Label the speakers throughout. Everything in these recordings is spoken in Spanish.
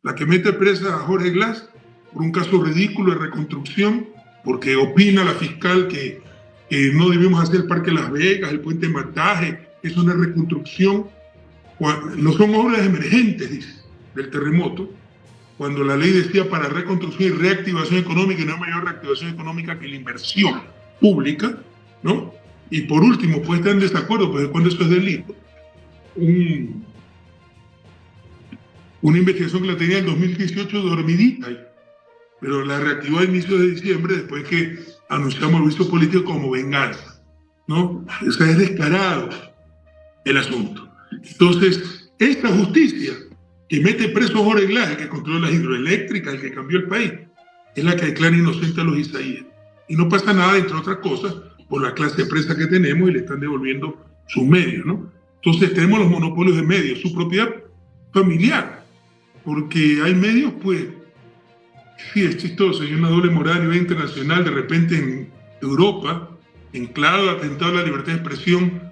Speaker 1: la que mete presa a Jorge Glass por un caso ridículo de reconstrucción, porque opina la fiscal que no debemos hacer el Parque Las Vegas, el Puente Mataje, es una reconstrucción, no son obras emergentes, dice, del terremoto, cuando la ley decía para reconstrucción y reactivación económica, y no hay mayor reactivación económica que la inversión pública, ¿no? Y por último, puede estar en desacuerdo, pues cuando eso es delito, una investigación que la tenía en 2018 dormidita, pero la reactivó a inicios de diciembre después que anunciamos el juicio político como venganza, ¿no? O sea, es descarado el asunto. Entonces, esta justicia que mete preso a Jorge Glass, el que controla las hidroeléctricas, el que cambió el país, es la que declara inocente a los Isaías. Y no pasa nada, entre otras cosas, por la clase de prensa que tenemos y le están devolviendo sus medios, ¿no? Entonces tenemos los monopolios de medios, su propiedad familiar, porque hay medios, pues, sí, es chistoso, hay una doble moral a nivel internacional, de repente en Europa, en claro atentado a la libertad de expresión,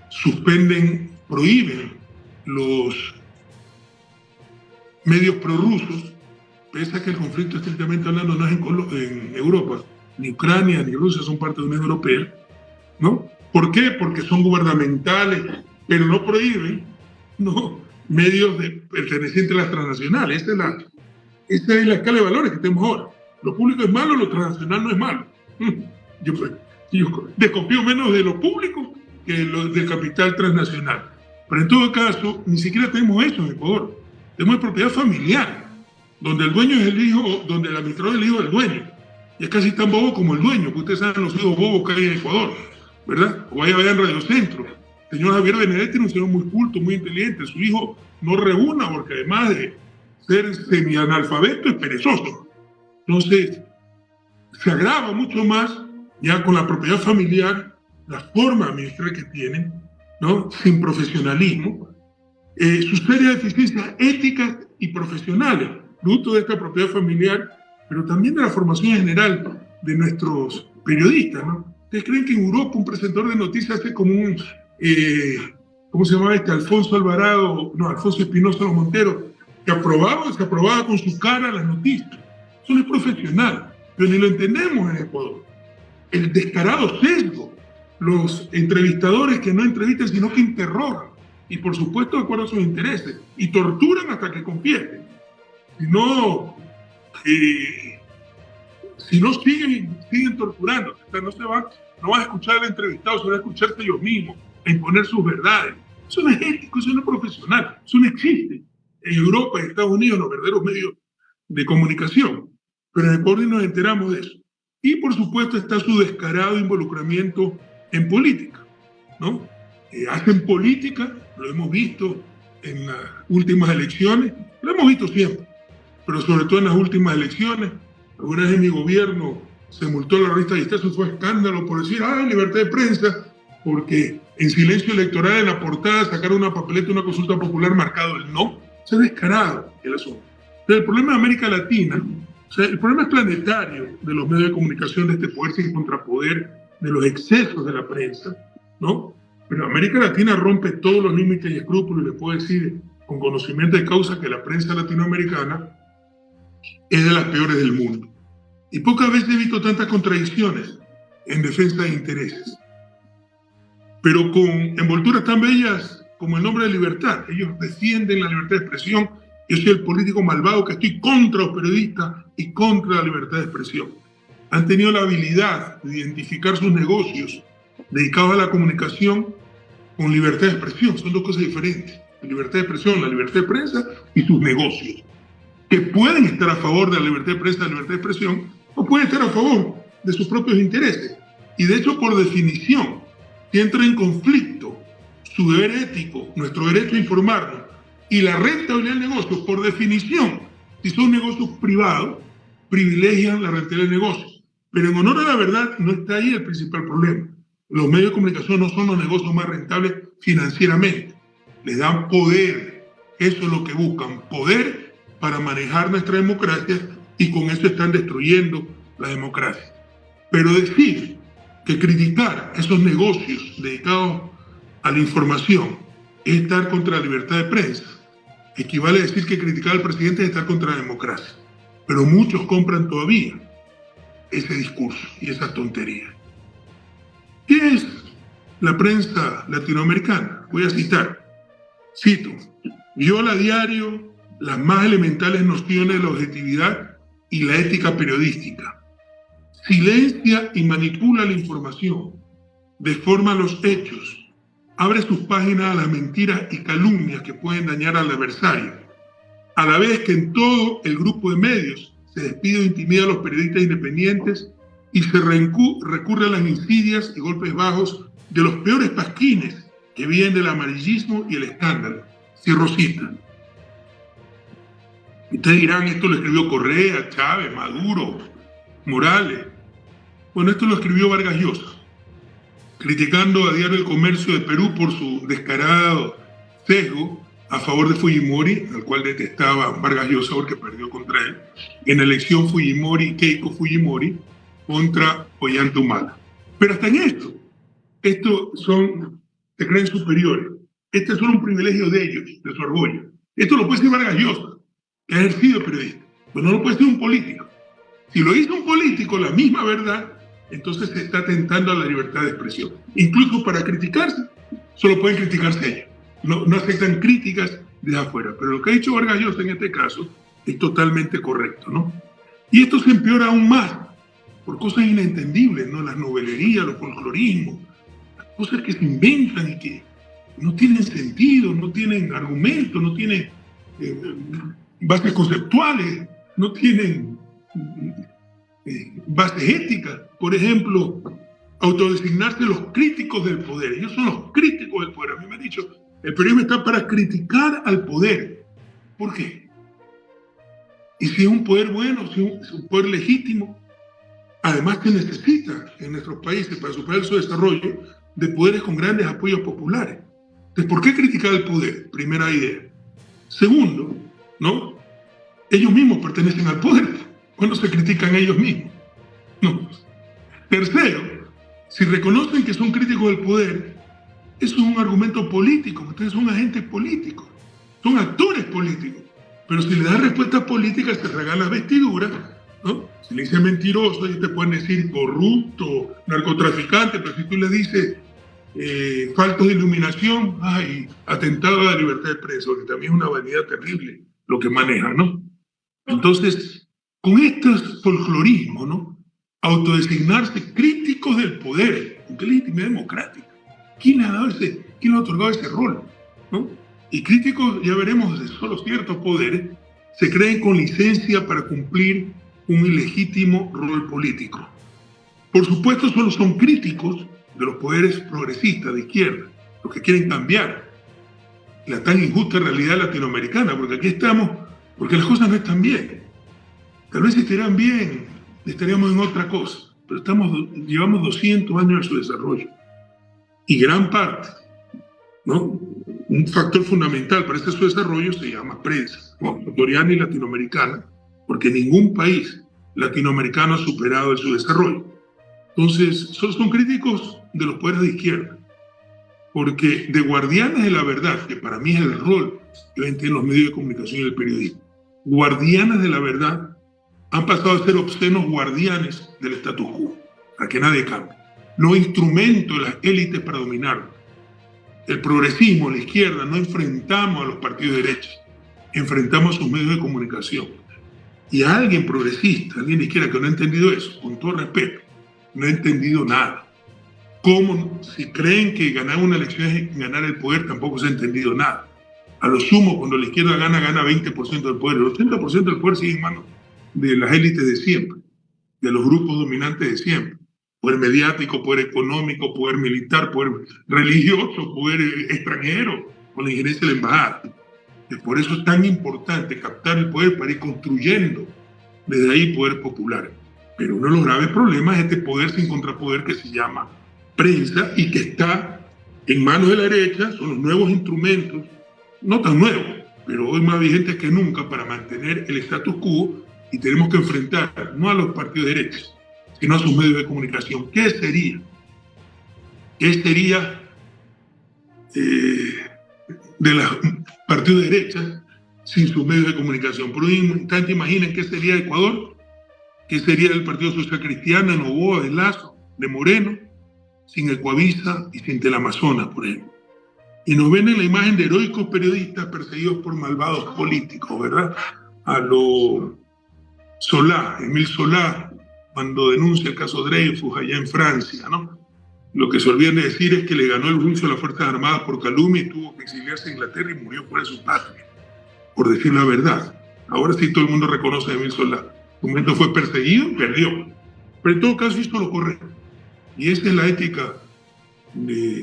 Speaker 1: suspenden, prohíben los medios prorrusos, pese a que el conflicto estrictamente hablando no es en Europa, ni Ucrania ni Rusia son parte de la Unión Europea, ¿no? ¿Por qué? Porque son gubernamentales, pero no prohíben, ¿no?, medios pertenecientes a las transnacionales. Esa es la escala de valores que tenemos ahora. Lo público es malo, lo transnacional no es malo. Yo desconfío menos de lo público que del capital transnacional. Pero en todo caso, ni siquiera tenemos eso en Ecuador. Tenemos propiedad familiar, donde el dueño es el hijo, donde el administrador es el hijo del dueño. Y es casi tan bobo como el dueño, que ustedes saben los hijos bobos que hay en Ecuador, ¿verdad? O vaya en Radio Centro. El señor Javier Benedetti es un señor muy culto, muy inteligente. Su hijo no reúna, porque además de ser semianalfabeto es perezoso. Entonces, se agrava mucho más ya con la propiedad familiar, la forma de administrar que tienen, ¿no?, sin profesionalismo, sus serias deficiencias éticas y profesionales, producto de esta propiedad familiar, pero también de la formación general de nuestros periodistas, ¿no? ¿Ustedes creen que en Europa un presentador de noticias hace como un, ¿cómo se llamaba este? Alfonso Espinosa Montero, que se aprobaba con su cara las noticias? Eso no es profesional, pero ni lo entendemos en Ecuador. El descarado sesgo, los entrevistadores que no entrevistan sino que interrogan, y por supuesto de acuerdo a sus intereses, y torturan hasta que confiesen. Si no siguen torturando, o sea, no van a escuchar al entrevistado, se van a escucharse ellos mismos, a imponer sus verdades. Eso no es ético, eso no es profesional, eso no existe. En Europa, en Estados Unidos, los verdaderos medios de comunicación, pero en Ecuador nos enteramos de eso. Y por supuesto está su descarado involucramiento en política, ¿no? Hacen política, lo hemos visto en las últimas elecciones, lo hemos visto siempre, pero sobre todo en las últimas elecciones. Alguna vez en mi gobierno se multó a la revista Vistazo, fue escándalo por decir, libertad de prensa, porque en silencio electoral en la portada sacaron una papeleta, una consulta popular marcado el no. Se ha descarado el asunto. Pero el problema de América Latina, o sea, el problema es planetario de los medios de comunicación, de este poder sin contrapoder, de los excesos de la prensa, ¿no? Pero América Latina rompe todos los límites y escrúpulos, y le puedo decir con conocimiento de causa que la prensa latinoamericana es de las peores del mundo. Y pocas veces he visto tantas contradicciones en defensa de intereses, pero con envolturas tan bellas como el nombre de libertad. Ellos defienden la libertad de expresión. Yo soy el político malvado que estoy contra los periodistas y contra la libertad de expresión. Han tenido la habilidad de identificar sus negocios dedicados a la comunicación con libertad de expresión. Son dos cosas diferentes. La libertad de expresión, la libertad de prensa y sus negocios, que pueden estar a favor de la libertad de prensa y la libertad de expresión, o pueden estar a favor de sus propios intereses. Y de hecho, por definición, si entra en conflicto su deber ético, nuestro derecho a informarnos, y la rentabilidad del negocio, por definición, si son negocios privados, privilegian la rentabilidad del negocio. Pero en honor a la verdad, no está ahí el principal problema. Los medios de comunicación no son los negocios más rentables financieramente. Les dan poder. Eso es lo que buscan, poder para manejar nuestra democracia, y con eso están destruyendo la democracia. Pero decir que criticar esos negocios dedicados a la información es estar contra la libertad de prensa, equivale a decir que criticar al presidente es estar contra la democracia. Pero muchos compran todavía ese discurso y esa tontería. ¿Qué es la prensa latinoamericana? Voy a citar. Cito: viola a diario las más elementales nociones de la objetividad y la ética periodística. Silencia y manipula la información. Deforma los hechos. Abre sus páginas a las mentiras y calumnias que pueden dañar al adversario. A la vez que en todo el grupo de medios se despide o intimida a los periodistas independientes y se recurre a las insidias y golpes bajos de los peores pasquines que vienen del amarillismo y el escándalo. Cierro cita. Ustedes dirán, esto lo escribió Correa, Chávez, Maduro, Morales. Bueno, esto lo escribió Vargas Llosa, criticando a Diario El Comercio de Perú por su descarado sesgo a favor de Fujimori, al cual detestaba Vargas Llosa porque perdió contra él, en la elección Keiko Fujimori contra Ollanta Humala. Pero hasta en esto se creen superiores. Este es solo un privilegio de ellos, de su orgullo. Esto lo puede decir Vargas Llosa, que ha ejercido periodista, pero no lo puede decir un político. Si lo hizo un político, la misma verdad, entonces se está atentando a la libertad de expresión. Incluso para criticarse, solo pueden criticarse ellos. No aceptan críticas de afuera. Pero lo que ha dicho Vargas Llosa en este caso es totalmente correcto, ¿no? Y esto se empeora aún más por cosas inentendibles, ¿no? Las novelerías, los folclorismos, las cosas que se inventan y que no tienen sentido, no tienen argumentos, no tienen bases conceptuales, no tienen bases éticas. Por ejemplo, autodesignarse los críticos del poder. Ellos son los críticos del poder. A mí me han dicho, el periodismo está para criticar al poder. ¿Por qué? Y si es un poder bueno, si es un poder legítimo, además se necesita en nuestros países para superar su desarrollo de poderes con grandes apoyos populares. Entonces, ¿por qué criticar al poder? Primera idea. Segundo, ¿no? Ellos mismos pertenecen al poder. ¿Cuándo se critican ellos mismos? No. Tercero, si reconocen que son críticos del poder, eso es un argumento político. Ustedes son agentes políticos, son actores políticos. Pero si le das respuestas políticas, te regalan las vestiduras, ¿no? Si le dices mentiroso, ellos te pueden decir corrupto, narcotraficante, pero si tú le dices faltos de iluminación, atentado a la libertad de expresión, que también es una vanidad terrible lo que manejan, ¿no? Entonces, con estos folclorismos, ¿no? Autodesignarse críticos del poder, ¿con qué legitimidad democrática? ¿Quién le ha otorgado ese rol? ¿No? Y críticos, ya veremos, de solo ciertos poderes, se creen con licencia para cumplir un ilegítimo rol político. Por supuesto, solo son críticos de los poderes progresistas de izquierda, los que quieren cambiar la tan injusta realidad latinoamericana, porque aquí estamos, porque las cosas no están bien. Tal vez si estuvieran bien, estaríamos en otra cosa, pero llevamos 200 años de su desarrollo. Y gran parte, ¿no? Un factor fundamental para este su desarrollo se llama prensa, ¿no? Ecuatoriana y latinoamericana, porque ningún país latinoamericano ha superado su desarrollo. Entonces, solo son críticos de los poderes de izquierda, porque de guardianes de la verdad, que para mí es el rol que ven en los medios de comunicación y el periodismo, guardianes de la verdad, han pasado a ser obscenos guardianes del status quo, para que nadie cambie. No instrumento de las élites para dominarlo. El progresismo, la izquierda, no enfrentamos a los partidos de derecha, enfrentamos a sus medios de comunicación. Y a alguien progresista, alguien de izquierda que no ha entendido eso, con todo respeto, no ha entendido nada. ¿Cómo? Si creen que ganar una elección es ganar el poder, tampoco se ha entendido nada. A lo sumo, cuando la izquierda gana 20% del poder. El 80% del poder sigue en manos de las élites de siempre, de los grupos dominantes de siempre. Poder mediático, poder económico, poder militar, poder religioso, poder extranjero, con la injerencia de la embajada. Y por eso es tan importante captar el poder para ir construyendo desde ahí poder popular. Pero uno de los graves problemas es este poder sin contrapoder que se llama prensa y que está en manos de la derecha. Son los nuevos instrumentos, no tan nuevos, pero hoy más vigentes que nunca para mantener el status quo, y tenemos que enfrentar no a los partidos de derecha, sino a sus medios de comunicación. ¿Qué sería? ¿Qué sería de los partidos de derecha sin sus medios de comunicación. Por un instante imaginen qué sería Ecuador, qué sería el Partido Social Cristiano, de Noboa, de Lazo, de Moreno, sin Ecuavisa y sin Teleamazonas, por ejemplo. Y nos ven en la imagen de heroicos periodistas perseguidos por malvados políticos, ¿verdad? A lo Solá, Émile Solá, cuando denuncia el caso Dreyfus allá en Francia, ¿no? Lo que se olvidan de decir es que le ganó el juicio a las Fuerzas Armadas por calumnia y tuvo que exiliarse a Inglaterra y murió fuera de su patria, por decir la verdad. Ahora sí todo el mundo reconoce a Émile Solá. En un momento fue perseguido y perdió. Pero en todo caso hizo lo correcto. Y esta es la ética,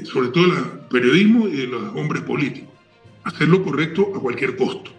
Speaker 1: sobre todo del periodismo y de los hombres políticos. Hacer lo correcto a cualquier costo.